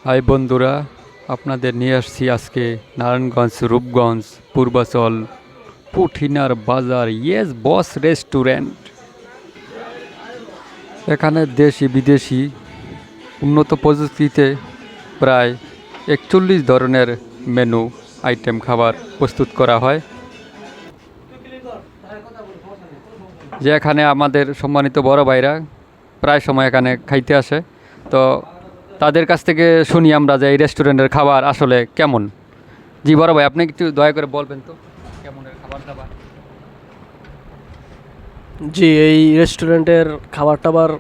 High বন্ধুরা, আপনাদের নিয়ে আসছি আজকে নারায়ণগঞ্জ, রূপগঞ্জ, পূর্বাচল, পুঠিনার বাজার ইয়েস বস রেস্টুরেন্ট। এখানে দেশি বিদেশি উন্নত প্রযুক্তিতে প্রায় 41 ধরনের মেনু আইটেম খাবার প্রস্তুত করা হয়। যে এখানে আমাদের সম্মানিত বড় ভাইরা প্রায় সময় এখানে খাইতে আসে, তো তাদের কাছ থেকে শুনি আমরা যে এই রেস্টুরেন্টের খাবার আসলে কেমন। জি বড় ভাই, আপনি একটু দয়া করে বলবেন তো কেমন খাবার দাবার। জি, এই রেস্টুরেন্টের খাবার টাবার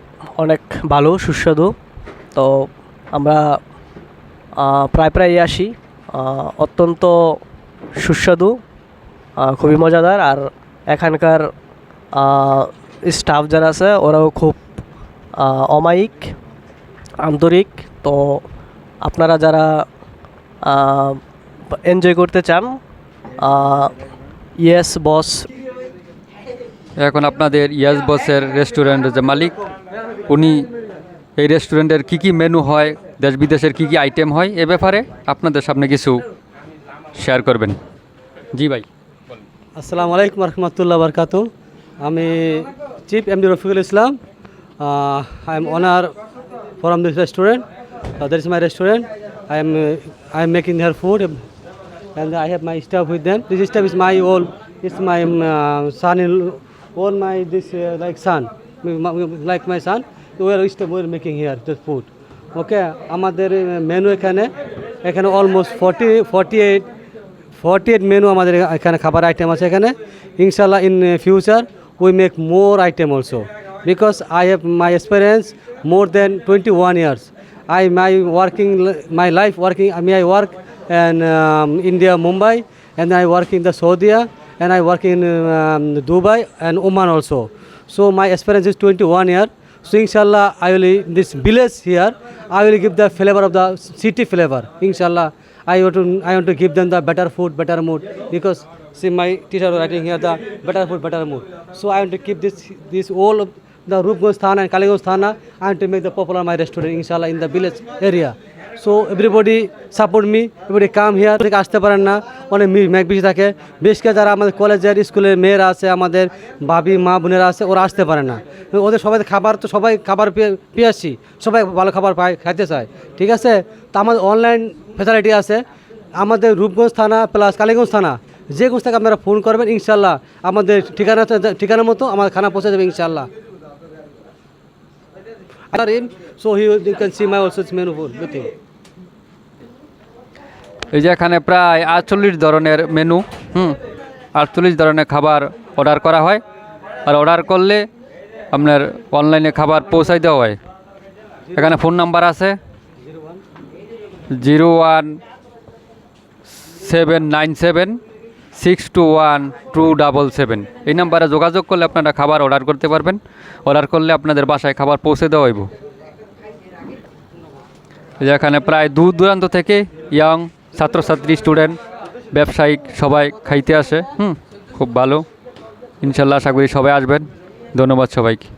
অনেক ভালো সুস্বাদু। তো আমরা প্রায় আসি। অত্যন্ত সুস্বাদু, খুবই মজাদার। আর এখানকার স্টাফ যারা আছে ওরাও খুব অমায়িক, আন্তরিক। তো আপনারা যারা এনজয় করতে চান, ইয়েস বস। এখন আপনাদের ইয়াস বসের রেস্টুরেন্টের যে মালিক, উনি এই রেস্টুরেন্টের কী কী মেনু হয়, দেশ বিদেশের কী কী আইটেম হয়, এ ব্যাপারে আপনাদের সামনে কিছু শেয়ার করবেন। জি ভাই। আসসালামু আলাইকুম রহমতুল্লাহ বরকাতু। আমি chief MD Rafiqul Islam. I am owner from this restaurant. That is my restaurant. I am making their food, and I have my staff with them. This staff is my all. It's my son in all my this like son, like my son. We are making here the food. Okay, আমাদের menu এখানে almost 48 menu আমাদের এখানে খাবার item আছে এখানে। ইনশাল্লাহ in future we make more item also, because I have my experience more than 21 years. My life working. I work in India, Mumbai, and I work in the Saudi, and I work in Dubai and Oman also. So my experience is 21 years. So inshallah, I will this village here. I will give the flavor of the city flavor. Inshallah, I want to give them the better food, better mood, because see my teacher writing here the better food, better mood. So I want to keep this all of the Rupganj Thana and Kaligons Thana. I want to make the popular my restaurant inshallah in the village area. So everybody support me, everybody come here. আসতে পারেন না, অনেক মেঘ বেশি থাকে। বেশ করে যারা আমাদের কলেজের স্কুলের মেয়েরা আছে, আমাদের ভাবি মা বোনেরা আছে, ওরা আসতে পারে না। ওদের সবাই খাবার তো সবাই খাবার পেয়ে আসছি, সবাই ভালো খাবার খাইতে চায়। ঠিক আছে, তো আমাদের অনলাইন ফ্যাসিলিটি আছে আমাদের রূপগঞ্জ থানা প্লাস কালীগঞ্জ থানা। যে কোন থেকে আপনারা ফোন করবেন, ইনশাল্লাহ আমাদের ঠিকানা মতো আমার খানা পৌঁছে যাবে ইনশাল্লাহ। So you can see my also menu food with him. এই যে এখানে প্রায় 48 ধরনের মেনু, 48 ধরনের খাবার অর্ডার করা হয়। আর অর্ডার করলে আপনার অনলাইনে খাবার পৌঁছাই দেওয়া হয়। এখানে ফোন নাম্বার আছে 01797621277। এই নাম্বারে যোগাযোগ করলে আপনারা খাবার অর্ডার করতে পারবেন। অর্ডার করলে আপনাদের বাসায় খাবার পৌঁছে দেওয়া হইব। যেখানে প্রায় দূর দূরান্ত থেকে ইয়াং ছাত্রছাত্রী, স্টুডেন্ট, ব্যবসায়িক সবাই খাইতে আসে। খুব ভালো। ইনশাল্লাহ আশা করি সবাই আসবেন। ধন্যবাদ সবাইকে।